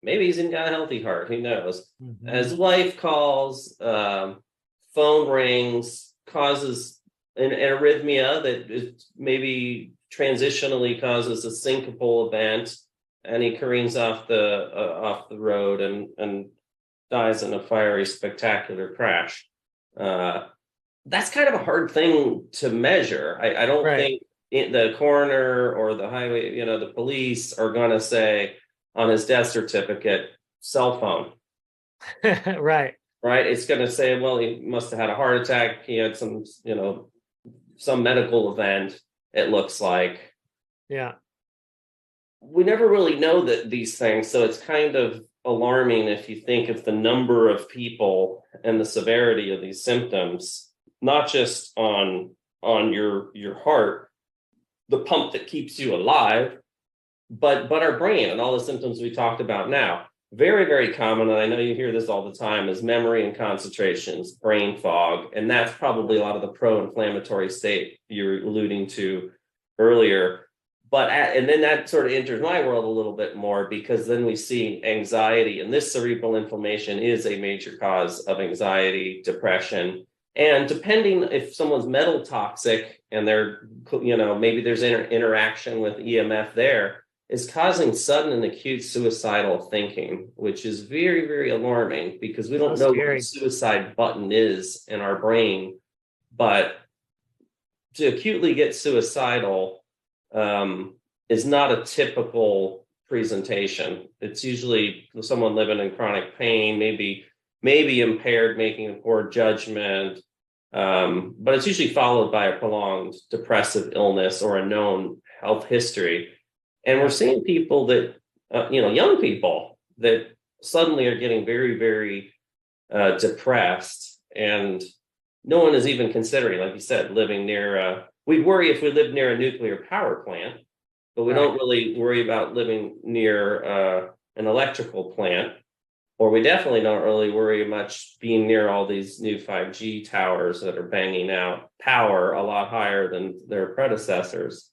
Maybe he's got a healthy heart. Who knows? Hmm. His wife calls, phone rings, causes an arrhythmia that is maybe transitionally causes a syncopal event, and he careens off the road and dies in a fiery, spectacular crash. Uh, that's kind of a hard thing to measure. I don't Right. think the coroner or the highway, the police are going to say on his death certificate, cell phone, Right. right? It's going to say, well, he must have had a heart attack. He had some medical event, it looks like. Yeah. We never really know that these things. So it's kind of alarming if you think of the number of people and the severity of these symptoms, not just on your heart, the pump that keeps you alive, but our brain and all the symptoms we talked about now. Very, very common, and I know you hear this all the time, is memory and concentrations, brain fog, and that's probably a lot of the pro-inflammatory state you're alluding to earlier. And then that sort of enters my world a little bit more, because then we see anxiety, and this cerebral inflammation is a major cause of anxiety, depression, and depending if someone's metal toxic and they're, maybe there's interaction with EMF there, is causing sudden and acute suicidal thinking, which is very, very alarming because we So don't know what the scary. suicide button is in our brain. But to acutely get suicidal is not a typical presentation. It's usually someone living in chronic pain, maybe impaired, making a poor judgment, but it's usually followed by a prolonged depressive illness or a known health history. And we're Yeah. seeing people that, young people that suddenly are getting very, very depressed. And no one is even considering, like you said, living near, we'd worry if we lived near a nuclear power plant, but we Right. don't really worry about living near an electrical plant. Or we definitely don't really worry much being near all these new 5G towers that are banging out power a lot higher than their predecessors.